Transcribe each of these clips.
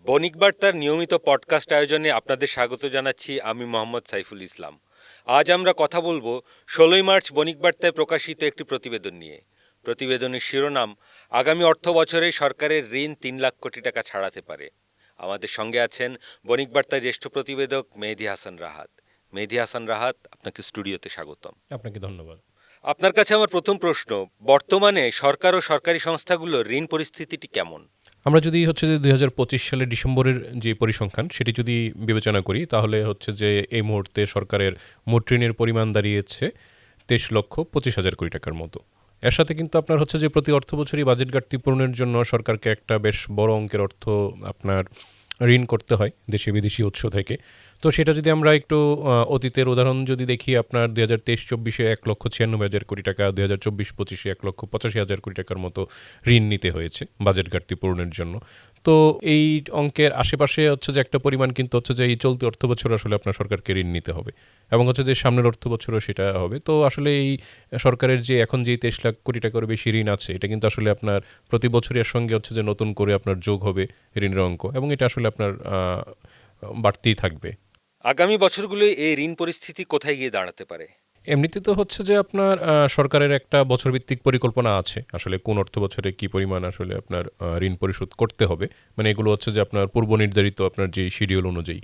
বণিক বার্তার নিয়মিত পডকাস্ট আয়োজনে আপনাদের স্বাগত জানাচ্ছি আমি মোহাম্মদ সাইফুল ইসলাম। আজ আমরা কথা বলবো 16 মার্চ বণিক বার্তায় প্রকাশিত একটি প্রতিবেদন নিয়ে। প্রতিবেদনের শিরোনাম, আগামী অর্থ বছরে সরকারের ঋণ 3 লাখ কোটি টাকা ছাড়াতে পারে। আমাদের সঙ্গে আছেন বণিক বার্তার জ্যেষ্ঠ প্রতিবেদক মেহেদী হাসান রাহাত। মেহেদী হাসান রাহাত, আপনাকে স্টুডিওতে স্বাগতম। আপনাকে ধন্যবাদ। আপনার কাছে আমার প্রথম প্রশ্ন, বর্তমানে সরকার ও সরকারি সংস্থাগুলোর ঋণ পরিস্থিতিটি কেমন? আমরা যদি যে 2025 সালের ডিসেম্বরের যে পরিসংখ্যান সেটি যদি বিবেচনা করি, তাহলে যে এই মুহূর্তে সরকারের মোট ঋণের পরিমাণ দাঁড়িয়েছে 23,25,000 কোটি টাকার মতো। এর সাথে কিন্তু আপনার যে প্রতি অর্থ বছরই বাজেট ঘাটতি পূরণের জন্য সরকারকে একটা বেশ বড় অঙ্কের অর্থ আপনার ঋণ করতে হয় দেশি বিদেশি উৎস থেকে। তো সেটা যদি আমরা একটু অতীতের উদাহরণ যদি দেখি, আপনার 2023-24 1,96,000 কোটি টাকা, 2024-25 1,85,000 কোটি টাকার মতো ঋণ নিতে হয়েছে বাজেট ঘাটতি পূরণের জন্য। তো এই অঙ্কের আশেপাশে যে একটা পরিমাণ কিন্তু যে এই চলতি অর্থ বছর আসলে আপনার সরকারকে ঋণ নিতে হবে, এবং যে সামনের অর্থ বছরও সেটা হবে। তো আসলে এই সরকারের যে এখন যে 23 লাখ কোটি টাকার বেশি ঋণ আছে, এটা কিন্তু আসলে আপনার প্রতি বছরের সঙ্গে যে নতুন করে আপনার যোগ হবে ঋণের অঙ্ক, এবং এটা আসলে আপনার বাড়তেই থাকবে। আগামী বছরগুলোয় এই ঋণ পরিস্থিতি কোথায় গিয়ে দাঁড়াতে পারে? এমনিতে তো যে আপনার সরকারের একটা বছরভিত্তিক পরিকল্পনা আছে, আসলে কোন অর্থ বছরে কি পরিমাণ আসলে আপনার ঋণ পরিশোধ করতে হবে। মানে এগুলো যে আপনার পূর্ব নির্ধারিত আপনার যে শিডিউল অনুযায়ী।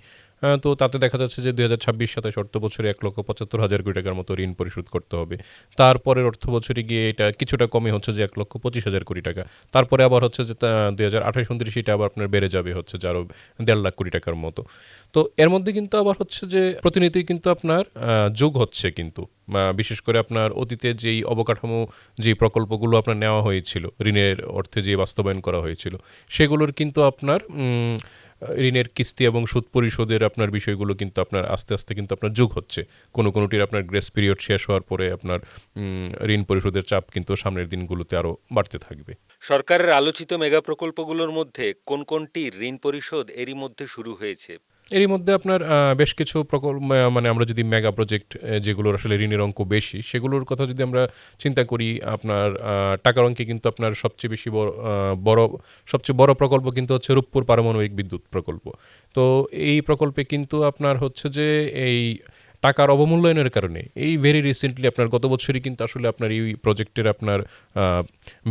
তো তাতে দেখা যাচ্ছে যে 2026-27 অর্থ বছরে 1,75,000 কোটি টাকার মতো ঋণ পরিশোধ করতে হবে। তারপরের অর্থ বছরে গিয়ে এটা কিছুটা কমে যে 1,25,000 কোটি টাকা। তারপরে আবার যে 2028-29 এটা আবার আপনার বেড়ে যাবে যে আরও 1.5 লাখ কোটি টাকার মতো। তো এর মধ্যে কিন্তু আবার যে প্রতিনিয়তই কিন্তু আপনার যোগ হচ্ছে কিন্তু, বিশেষ করে আপনার অতীতে যেই অবকাঠামো যেই প্রকল্পগুলো আপনার নেওয়া হয়েছিল, ঋণের অর্থে যে বাস্তবায়ন করা হয়েছিল, সেগুলোর কিন্তু আপনার ঋণের কিস্তি এবং সুদ পরিশোধের আপনার বিষয়গুলো কিন্তু আপনার আস্তে আস্তে কিন্তু আপনার যোগ হচ্ছে। কোনোটির আপনার গ্রেস পিরিয়ড শেষ হওয়ার পরে আপনার ঋণ পরিশোধের চাপ কিন্তু সামনের দিনগুলোতে আরও বাড়তে থাকবে। সরকারের আলোচিত মেগা প্রকল্পগুলোর মধ্যে কোন কোনটি ঋণ পরিশোধ এরই মধ্যে শুরু হয়েছে? এরই মধ্যে আপনার বেশ কিছু প্রকল্প, মানে আমরা যদি মেগা প্রজেক্ট যেগুলোর আসলে ঋণের অঙ্ক বেশি, সেগুলোর কথা যদি আমরা চিন্তা করি, আপনার টাকার অঙ্কে কিন্তু আপনার সবচেয়ে বেশি সবচেয়ে বড় প্রকল্প কিন্তু রূপপুর পারমাণবিক বিদ্যুৎ প্রকল্প। তো এই প্রকল্পে কিন্তু আপনার যে এই টাকার অবমূল্যায়নের কারণে এই ভেরি রিসেন্টলি আপনার গত বছরই কিন্তু আসলে আপনার এই প্রজেক্টের আপনার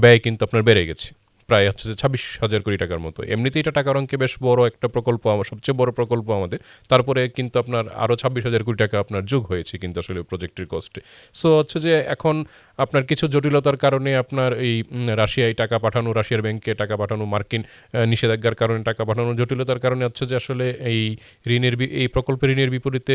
ব্যয় কিন্তু আপনার বেড়ে গেছে প্রায় যে 26,000 কোটি টাকার মতো। এমনিতেই এটা টাকার অঙ্কে বেশ বড় একটা প্রকল্প, সবচেয়ে বড় প্রকল্প আমাদের। তারপরে কিন্তু আপনার আরও 26,000 কোটি টাকা আপনার যোগ হয়েছে কিন্তু আসলে প্রজেক্টের কস্টে। সো যে এখন আপনার কিছু জটিলতার কারণে আপনার এই রাশিয়ায় টাকা পাঠানো, রাশিয়ার ব্যাংকে টাকা পাঠানো, মার্কিন নিষেধাজ্ঞার কারণে টাকা পাঠানো, জটিলতার কারণে যে আসলে এই এই প্রকল্পের ঋণের বিপরীতে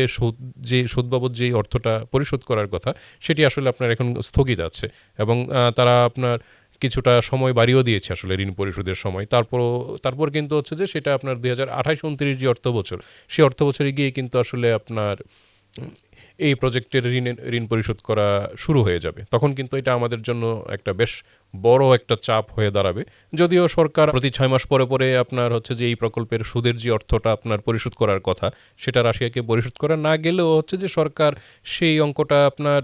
সুদ বাবদ যেই অর্থটা পরিশোধ করার কথা, সেটি আসলে আপনার এখন স্থগিত আছে, এবং তারা আপনার কিছুটা সময় বাড়িয়েও দিয়েছে আসলে ঋণ পরিশোধের সময়। তারপর কিন্তু যে সেটা আপনার 2028-29 যে অর্থ বছর, সেই অর্থ বছরে গিয়ে কিন্তু আসলে আপনার এই প্রজেক্টের ঋণ পরিশোধ করা শুরু হয়ে যাবে। তখন কিন্তু এটা আমাদের জন্য একটা বেশ বড় একটা চাপ হয়ে দাঁড়াবে। যদিও সরকার প্রতি 6 মাস পরে পরে আপনার যে এই প্রকল্পের সুদের যে অর্থটা আপনার পরিশোধ করার কথা, সেটা রাশিয়াকে পরিশোধ করা না গেলেও যে সরকার সেই অঙ্কটা আপনার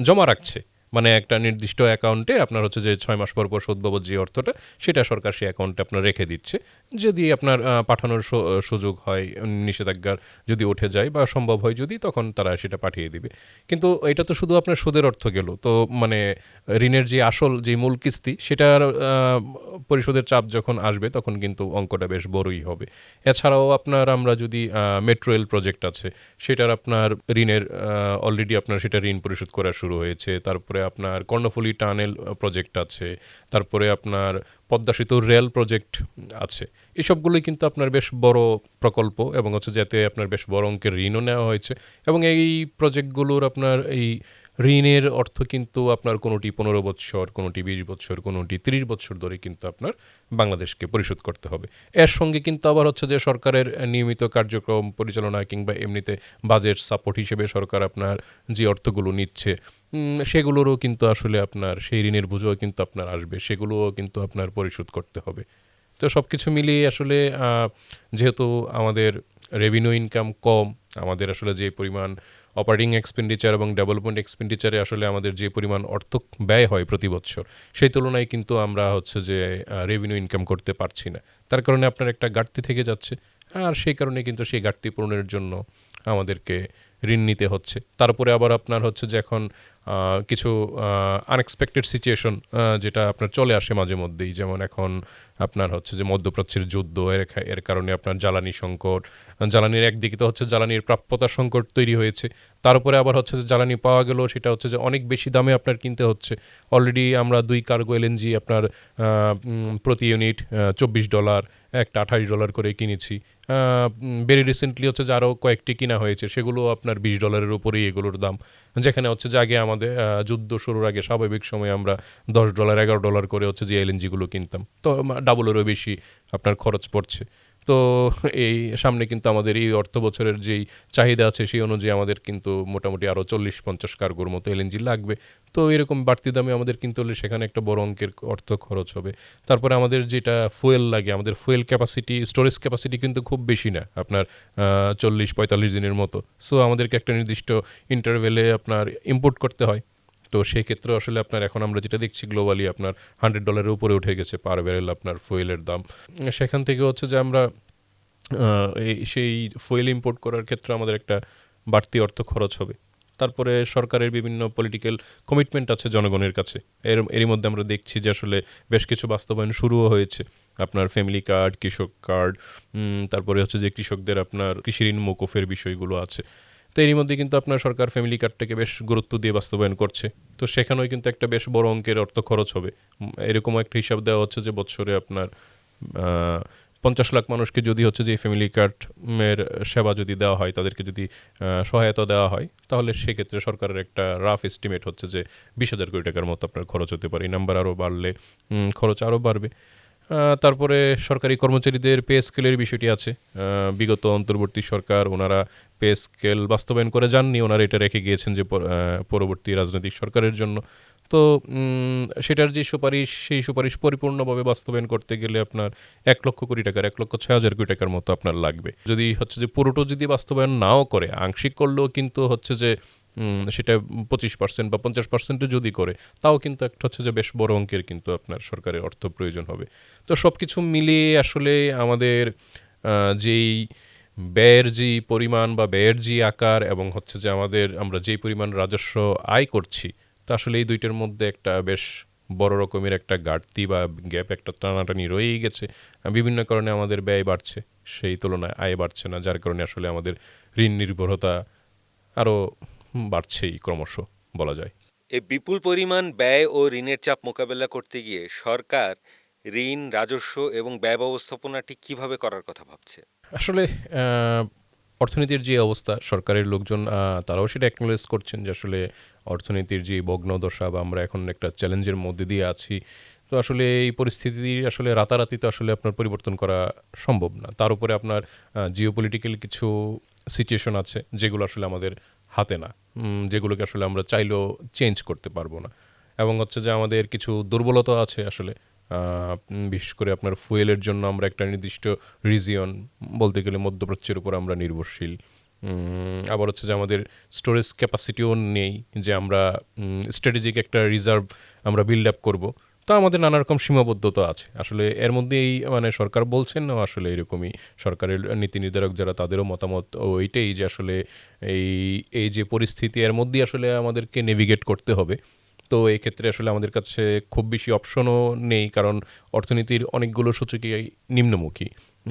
জমা রাখছে, মানে একটা নির্দিষ্ট অ্যাকাউন্টে আপনার যে 6 মাস পর পর সুদ বাবদ যে অর্থটা, সেটা সরকার সেই অ্যাকাউন্টে আপনার রেখে দিচ্ছে। যদি আপনার পাঠানোর সুযোগ হয়, নিষেধাজ্ঞার যদি উঠে যায় বা সম্ভব হয় যদি, তখন তারা সেটা পাঠিয়ে দিবে। কিন্তু এটা তো শুধু আপনার সুদের অর্থ গেল, তো মানে ঋণের যে আসল যে মূল কিস্তি, সেটার পরিশোধের চাপ যখন আসবে, তখন কিন্তু অঙ্কটা বেশ বড়ই হবে। এছাড়াও আপনার আমরা যদি মেট্রো রেল প্রজেক্ট আছে, সেটার আপনার ঋণের অলরেডি আপনার সেটা ঋণ পরিশোধ করা শুরু হয়েছে। তারপরে আপনার কর্ণফুলী টানেল প্রজেক্ট আছে, তারপরে আপনার পদ্মা সেতুর রেল প্রজেক্ট আছে। এসবগুলোই কিন্তু আপনার বেশ বড় প্রকল্প, এবং যাতে আপনার বেশ বড় অঙ্কের ঋণও নেওয়া হয়েছে, এবং এই প্রজেক্টগুলোর আপনার এই ঋণের অর্থ কিন্তু আপনার কোনোটি 15 বছর, কোনোটি 20 বছর, কোনোটি 30 বছর ধরে কিন্তু আপনার বাংলাদেশকে পরিশোধ করতে হবে। এর সঙ্গে কিন্তু আবার যে সরকারের নিয়মিত কার্যক্রম পরিচালনা কিংবা এমনিতে বাজেট সাপোর্ট হিসেবে সরকার আপনার যে অর্থগুলো নিচ্ছে, সেগুলোরও কিন্তু আসলে আপনার সেই ঋণের বোঝাও কিন্তু আপনার আসবে, সেগুলোও কিন্তু আপনার পরিশোধ করতে হবে। তো সব কিছু মিলিয়ে আসলে যেহেতু আমাদের রেভিনিউ ইনকাম কম, আমাদের আসলে যে পরিমাণ অপারেটিং এক্সপেন্ডিচার এবং ডেভেলপমেন্ট এক্সপেন্ডিচারে আসলে আমাদের যে পরিমাণ অর্থ ব্যয় হয় প্রতি বছর, সেই তুলনায় কিন্তু আমরা হচ্ছে যে রেভিনিউ ইনকাম করতে পারছি না। তার কারণে আপনার একটা ঘাটতি থেকে যাচ্ছে, আর সেই কারণে কিন্তু সেই ঘাটতি পূরণের জন্য আমাদেরকে ঋণ নিতে হচ্ছে। তারপরে আবার আপনার হচ্ছে যে এখন কিছু আনএক্সপেক্টেড সিচুয়েশন যেটা আপনার চলে আসে মাঝে মধ্যেই, যেমন এখন আপনার হচ্ছে যে মধ্যপ্রাচ্যের যুদ্ধ, এর কারণে আপনার জ্বালানি সংকট, জ্বালানির একদিকে তো হচ্ছে জ্বালানির প্রাপ্যতা সংকট তৈরি হয়েছে, তার উপরে আবার হচ্ছে যে জ্বালানি পাওয়া গেলেও সেটা হচ্ছে যে অনেক বেশি দামে আপনার কিনতে হচ্ছে। অলরেডি আমরা 2 কার্গো এলএনজি আপনার প্রতি ইউনিট $24, একটা $28 করে কিনেছি। ভেরি রিসেন্টলি হচ্ছে যে আরও কয়েকটি কিনা হয়েছে, সেগুলো আপনার $20 উপরেই এগুলোর দাম, যেখানে হচ্ছে যে আগে আমাদের যুদ্ধ শুরুর আগে স্বাভাবিক সময় আমরা $10 $11 করে হচ্ছে যে এলএনজিগুলো কিনতাম, তো ডাবলেরও বেশি আপনার খরচ পড়ছে। তো এই সামনে কিন্তু আমাদের এই অর্থ বছরের যেই চাহিদা আছে সেই অনুযায়ী আমাদের কিন্তু মোটামুটি আরও 40-50 কার্গোর মতো এলএনজি লাগবে। তো এরকম বাড়তি দামে আমাদের কিনতে হলে সেখানে একটা বড় অঙ্কের অর্থ খরচ হবে। তারপরে আমাদের যেটা ফুয়েল লাগে, আমাদের ফুয়েল ক্যাপাসিটি, স্টোরেজ ক্যাপাসিটি কিন্তু খুব বেশি না, আপনার 40-45 দিনের মতো। সো আমাদেরকে একটা নির্দিষ্ট ইন্টারভেলে আপনার ইম্পোর্ট করতে হয়। তো সেই ক্ষেত্রে আসলে আপনার এখন আমরা যেটা দেখছি গ্লোবালি আপনার $100 উপরে উঠে গেছে পার ব্যারেল আপনার ফুয়েলের দাম। সেখান থেকে হচ্ছে যে আমরা সেই ফুয়েল ইম্পোর্ট করার ক্ষেত্রে আমাদের একটা বাড়তি অর্থ খরচ হবে। তারপরে সরকারের বিভিন্ন পলিটিক্যাল কমিটমেন্ট আছে জনগণের কাছে, এরই মধ্যে আমরা দেখছি যে আসলে বেশ কিছু বাস্তবায়ন শুরুও হয়েছে। আপনার ফ্যামিলি কার্ড, কৃষক কার্ড, তারপরে হচ্ছে যে কৃষকদের আপনার কৃষি ঋণ মৌকুফের বিষয়গুলো আছে। তো এরই মধ্যে কিন্তু আপনার সরকার ফ্যামিলি কার্ডটাকে বেশ গুরুত্ব দিয়ে বাস্তবায়ন করছে। তো সেখানেও কিন্তু একটা বেশ বড় অঙ্কের অর্থ খরচ হবে। এরকমও একটা হিসাব দেওয়া হচ্ছে যে বছরে আপনার 50 লাখ মানুষকে যদি হচ্ছে যে ফ্যামিলি কার্ডের সেবা যদি দেওয়া হয়, তাদেরকে যদি সহায়তা দেওয়া হয়, তাহলে সেক্ষেত্রে সরকারের একটা রাফ এস্টিমেট হচ্ছে যে 20,000 কোটি টাকার মতো আপনার খরচ হতে পারে। এই নাম্বার আরও বাড়লে খরচ আরও বাড়বে। তারপরে সরকারি কর্মচারীদের পে স্কেলের বিষয়টি আছে। বিগত অন্তর্বর্তী সরকার ওনারা পে স্কেল বাস্তবায়ন করে যাননি, ওনারা এটা রেখে গিয়েছেন যে পরবর্তী রাজনৈতিক সরকারের জন্য। তো সেটার যে সুপারিশ, সেই সুপারিশ পরিপূর্ণভাবে বাস্তবায়ন করতে গেলে আপনার 1,00,000 কোটি টাকার, 1,06,000 কোটি টাকার মতো আপনার লাগবে। যদি হচ্ছে যে পুরোটা যদি বাস্তবায়ন নাও করে, আংশিক করলেও কিন্তু হচ্ছে যে সেটা 25% বা 50% যদি করে, তাও কিন্তু একটা হচ্ছে যে বেশ বড় অঙ্কের কিন্তু আপনার সরকারের অর্থ প্রয়োজন হবে। তো সব কিছু মিলিয়ে আসলে আমাদের যেই ব্যয়ের যে পরিমাণ বা ব্যয়ের যে আকার এবং হচ্ছে যে আমরা যেই পরিমাণ রাজস্ব আয় করছি, তা আসলে এই দুইটার মধ্যে একটা বেশ বড় রকমের একটা ঘাটতি বা গ্যাপ, একটা টানাটানি রয়েই গেছে। বিভিন্ন কারণে আমাদের ব্যয় বাড়ছে, সেই তুলনায় আয় বাড়ছে না, যার কারণে আসলে আমাদের ঋণ নির্ভরতা আরও বাড়ছেই ক্রমশ বলা যায়। এই বিপুল পরিমাণ ব্যয় ও ঋণের চাপ মোকাবেলা করতে গিয়ে সরকার ঋণ, রাজস্ব এবং ব্যয় ব্যবস্থাপনা ঠিক কিভাবে করার কথা ভাবছে? আসলে অর্থনীতির যে অবস্থা, সরকারের লোকজন তারাও সেটা অ্যাকনোলেজ করছেন যে আসলে অর্থনীতির যে ভগ্নদশা বা আমরা এখন একটা চ্যালেঞ্জের মধ্যে দিয়ে আছি। তো আসলে এই পরিস্থিতি আসলে রাতারাতি তো আসলে আপনার পরিবর্তন করা সম্ভব না। তার উপরে আপনার জিওপলিটিক্যাল কিছু সিচুয়েশন আছে যেগুলো আসলে আমাদের হাতে না, যেগুলোকে আসলে আমরা চাইলেও চেঞ্জ করতে পারবো না। এবং হচ্ছে যে আমাদের কিছু দুর্বলতা আছে আসলে, বিশেষ করে আপনার ফুয়েলের জন্য আমরা একটা নির্দিষ্ট রিজিয়ন, বলতে গেলে মধ্যপ্রাচ্যের উপর আমরা নির্ভরশীল। আবার হচ্ছে যে আমাদের স্টোরেজ ক্যাপাসিটিও নেই যে আমরা স্ট্র্যাটেজিক একটা রিজার্ভ আমরা বিল্ড আপ করবো। তো আমাদের নানা রকম সীমাবদ্ধতা আছে আসলে এর মধ্যেই, মানে সরকার বলছেন না, আসলে এরকমই সরকারের নীতি নির্ধারক যারা, তাদেরও মতামত ওইটাই যে আসলে এই এই যে পরিস্থিতি, এর মধ্যেই আসলে আমাদেরকে নেভিগেট করতে হবে। তো এই ক্ষেত্রে আসলে আমাদের কাছে খুব বেশি অপশনও নেই, কারণ অর্থনীতির অনেকগুলো সূচকই নিম্নমুখী।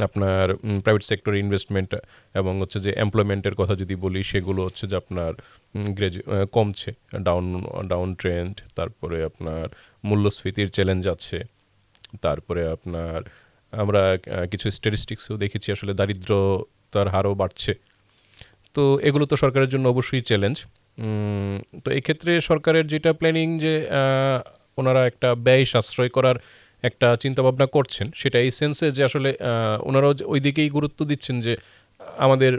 আপনার প্রাইভেট সেক্টর ইনভেস্টমেন্ট এবং হচ্ছে যে এমপ্লয়মেন্টের কথা যদি বলি, সেগুলো হচ্ছে যে আপনার কমছে, ডাউন ডাউন ট্রেন্ড। তারপরে আপনার মূল্যস্ফীতির চ্যালেঞ্জ আছে। তারপরে আপনার আমরা কিছু স্ট্যাটিস্টিক্সও দেখেছি আসলে দারিদ্রতার হারও বাড়ছে। তো এগুলো তো সরকারের জন্য অবশ্যই চ্যালেঞ্জ। তো এই ক্ষেত্রে সরকারের যেটা প্ল্যানিং যে ওনারা একটা ব্যয় সাশ্রয় করার একটা চিন্তাভাবনা করছেন, সেটা এই সেন্সে যে আসলে ওনারাও ওই দিকেই গুরুত্ব দিচ্ছেন যে আমাদের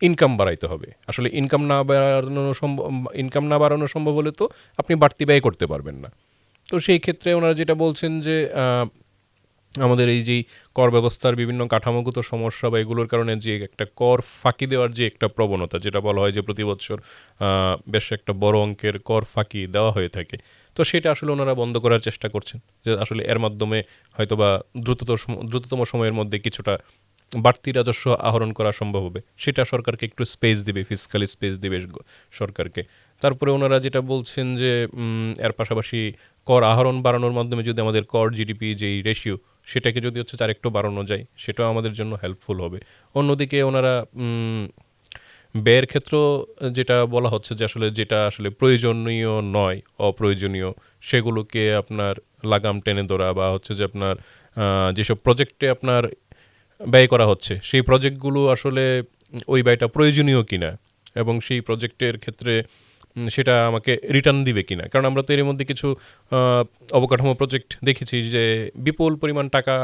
ইনকাম বাড়াইতে হবে। আসলে ইনকাম না বাড়ানো সম্ভব হলে তো আপনি বাড়তি ব্যয় করতে পারবেন না। তো সেই ক্ষেত্রে ওনারা যেটা বলছেন যে আমাদের এই যেই কর ব্যবস্থার বিভিন্ন কাঠামোগত সমস্যা বা এগুলোর কারণে যে একটা কর ফাঁকি দেওয়ার যে একটা প্রবণতা, যেটা বলা হয় যে প্রতি বছর বেশ একটা বড় অঙ্কের কর ফাঁকি দেওয়া হয়ে থাকে, তো সেটা আসলে ওনারা বন্ধ করার চেষ্টা করছেন, যে আসলে এর মাধ্যমে হয়তোবা দ্রুততম সময়ের মধ্যে কিছুটা বাড়তি রাজস্ব আহরণ করা সম্ভব হবে। সেটা সরকারকে একটু স্পেস দিবে, ফিসকালি স্পেস দিবে সরকারকে। তারপরে ওনারা যেটা বলছেন যে এর পাশাপাশি কর আহরণ বাড়ানোর মাধ্যমে যদি আমাদের কর জিডিপি যেই রেশিও, সেটাকে যদি হচ্ছে তার একটু বাড়ানো যায়, সেটাও আমাদের জন্য হেল্পফুল হবে। অন্যদিকে ওনারা ব্যয়ের ক্ষেত্র যেটা বলা হচ্ছে যে আসলে যেটা আসলে প্রয়োজনীয় নয়, অপ্রয়োজনীয়, সেগুলোকে আপনার লাগাম টেনে ধরা, বা হচ্ছে যে আপনার যেসব প্রজেক্টে আপনার ব্যয় করা হচ্ছে সেই প্রজেক্টগুলো আসলে ওই ব্যয়টা প্রয়োজনীয় কিনা, এবং সেই প্রজেক্টের ক্ষেত্রে সেটা আমাকে রিটার্ন দিবে কিনা। কারণ আমরা তো এর মধ্যে কিছু অবকাঠামো প্রজেক্ট দেখেছি যে বিপুল পরিমাণ টাকা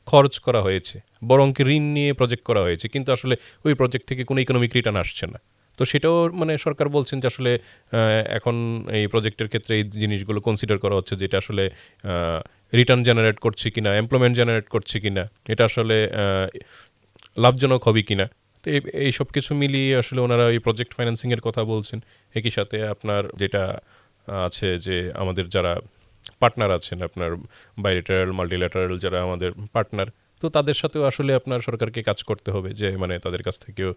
খরচ করা হয়েছে, বড় অঙ্কের ঋণ নিয়ে প্রজেক্ট করা হয়েছে, কিন্তু আসলে ওই প্রজেক্ট থেকে কোনো ইকোনমিক রিটার্ন আসছে না। তো সেটাও মানে সরকার বলছেন যে আসলে এখন এই প্রজেক্টের ক্ষেত্রে এই জিনিসগুলো কনসিডার করা হচ্ছে, যেটা আসলে রিটার্ন জেনারেট করছে কিনা, এমপ্লয়মেন্ট জেনারেট করছে কিনা, এটা আসলে লাভজনক হবে কিনা। তো এই সব কিছু মিলিয়ে আসলে ওনারা এই প্রজেক্ট ফাইন্যান্সিংয়ের কথা বলছেন। একই সাথে আপনার যেটা আছে যে আমাদের যারা পার্টনার আছেন, আপনার বাইলেটারাল মাল্টিল্যাটারাল যারা আমাদের পার্টনার, তো তাদের সাথেও আসলে আপনার সরকারকে কাজ করতে হবে, যে মানে তাদের কাছ থেকেও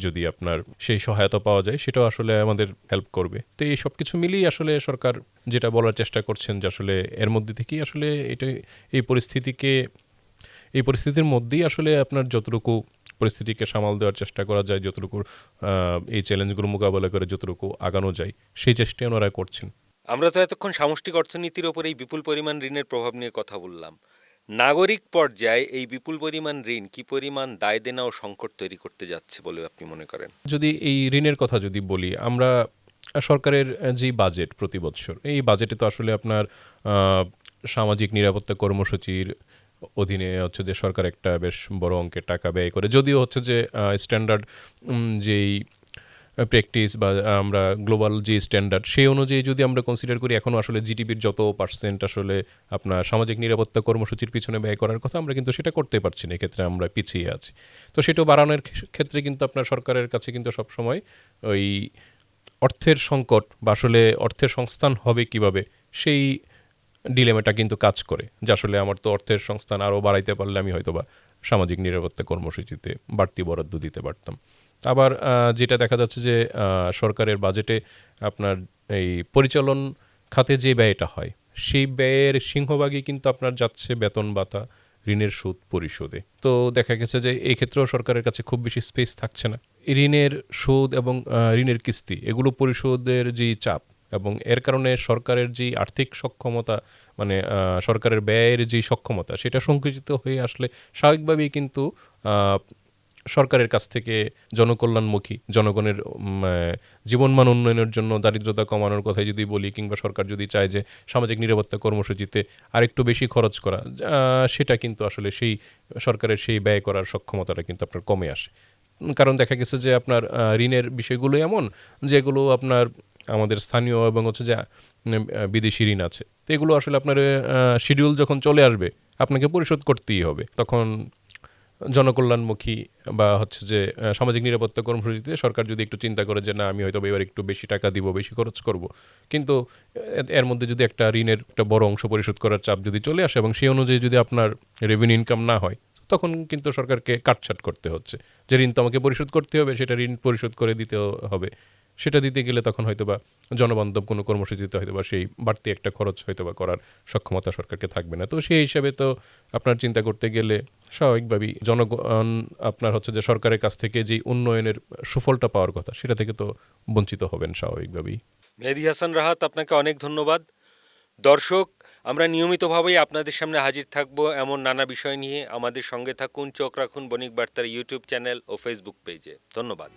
যদি আপনার সেই সহায়তা পাওয়া যায়, সেটাও আসলে আমাদের হেল্প করবে। তো এই সব কিছু মিলিয়ে আসলে সরকার যেটা বলার চেষ্টা করছেন যে আসলে এর মধ্যে থেকেই আসলে এটা এই এই পরিস্থিতির মধ্যেই আসলে আপনার যতটুকু পরিস্থিতিকে সামাল দেওয়ার চেষ্টা করা যায়, যতটুকু এই চ্যালেঞ্জগুলো মোকাবেলা করে যতটুকু আগানো যায়, সেই চেষ্টাই ওনারা করছেন। আমরা তো এতক্ষণ সামষ্টিক অর্থনীতির ওপর এই বিপুল পরিমাণ ঋণের প্রভাব নিয়ে কথা বললাম। নাগরিক পর্যায়ে এই বিপুল পরিমাণ ঋণ কি পরিমাণ দায় দেনা ও সংকট তৈরি করতে যাচ্ছে বলে আপনি মনে করেন? যদি এই ঋণের কথা যদি বলি, আমরা সরকারের যে বাজেট প্রতি বছর, এই বাজেটে তো আসলে আপনার সামাজিক নিরাপত্তা কর্মসূচির অধীনে হচ্ছে যে সরকার একটা বেশ বড় অঙ্কের টাকা ব্যয় করে, যদিও হচ্ছে যে স্ট্যান্ডার্ড যেই প্র্যাকটিস বা আমরা গ্লোবাল যে স্ট্যান্ডার্ড, সেই অনুযায়ী যদি আমরা কনসিডার করি, এখনও আসলে জিডিপির যত পার্সেন্ট আসলে আপনার সামাজিক নিরাপত্তা কর্মসূচির পিছনে ব্যয় করার কথা, আমরা কিন্তু সেটা করতে পারছি না। এক্ষেত্রে আমরা পিছিয়ে আছি। তো সেটাও বাড়ানোর ক্ষেত্রে কিন্তু আপনার সরকারের কাছে কিন্তু সবসময় ওই অর্থের সংকট বা আসলে অর্থের সংস্থান হবে কিভাবে, সেই ডিলেমাটা কিন্তু কাজ করে, যে আসলে আমার তো অর্থের সংস্থান আরও বাড়াইতে পারলে আমি হয়তোবা সামাজিক নিরাপত্তা কর্মসূচিতে বাড়তি বরাদ্দ দিতে পারতাম। আবার যেটা দেখা যাচ্ছে যে সরকারের বাজেটে আপনার এই পরিচালন খাতে যে ব্যয়টা হয়, সেই ব্যয়ের সিংহভাগই কিন্তু আপনার যাচ্ছে বেতন ভাতা, ঋণের সুদ পরিশোধে। তো দেখা গেছে যে এই ক্ষেত্রেও সরকারের কাছে খুব বেশি স্পেস থাকছে না। ঋণের সুদ এবং ঋণের কিস্তি এগুলো পরিশোধের যে চাপ, এবং এর কারণে সরকারের যে আর্থিক সক্ষমতা, মানে সরকারের ব্যয়ের যে সক্ষমতা, সেটা সংকুচিত হয়ে আসলে স্বাভাবিকভাবেই কিন্তু সরকারের কাছ থেকে জনকল্যাণমুখী, জনগণের জীবনমান উন্নয়নের জন্য, দারিদ্রতা কমানোর কথাই যদি বলি, কিংবা সরকার যদি চায় যে সামাজিক নিরাপত্তা কর্মসূচিতে আরেকটু বেশি খরচ করা, সেটা কিন্তু আসলে সেই সরকারের সেই ব্যয় করার সক্ষমতাটা কিন্তু আপনার কমে আসে। কারণ দেখা গেছে যে আপনার ঋণের বিষয়গুলো এমন, যেগুলো আপনার আমাদের স্থানীয় এবং হচ্ছে যে বিদেশি ঋণ আছে, তো এগুলো আসলে আপনার শিডিউল যখন চলে আসবে, আপনাকে পরিশোধ করতেই হবে। তখন জনকল্যাণমুখী বা হচ্ছে যে সামাজিক নিরাপত্তা কর্মসূচিতে সরকার যদি একটু চিন্তা করে যে না, আমি হয়তো এবার একটু বেশি টাকা দিব, বেশি খরচ করব, কিন্তু এর মধ্যে যদি একটা ঋণের একটা বড় অংশ পরিশোধ করার চাপ যদি চলে আসে, এবং সেই অনুযায়ী যদি আপনার রেভিনিউ ইনকাম না হয়, তখন কিন্তু সরকারকে কাটছাট করতে হচ্ছে, যে ঋণ তো আমাকে পরিশোধ করতে হবে, সেটা ঋণ পরিশোধ করে দিতে হবে। সেটা দিতে গেলে তখন হয়তোবা জনবান্ধব কোনো কর্মসূচিতে হয়তোবা সেই বাড়তি একটা খরচ হয়তোবা করার সক্ষমতা সরকারকে থাকবে না। তো সেই হিসাবে তো আপনার চিন্তা করতে গেলে স্বাভাবিকভাবেই জনগণ আপনার হচ্ছে যে সরকারের কাছ থেকে যেই উন্নয়নের সুফলটা পাওয়ার কথা, সেটা থেকে তো বঞ্চিত হবেন স্বাভাবিকভাবেই। মেহেদী হাসান রাহাত, আপনাকে অনেক ধন্যবাদ। দর্শক, আমরা নিয়মিতভাবেই আপনাদের সামনে হাজির থাকব এমন নানা বিষয় নিয়ে। আমাদের সঙ্গে থাকুন, চোখ রাখুন বণিক বার্তার ইউটিউব চ্যানেল ও ফেসবুক পেজে। ধন্যবাদ।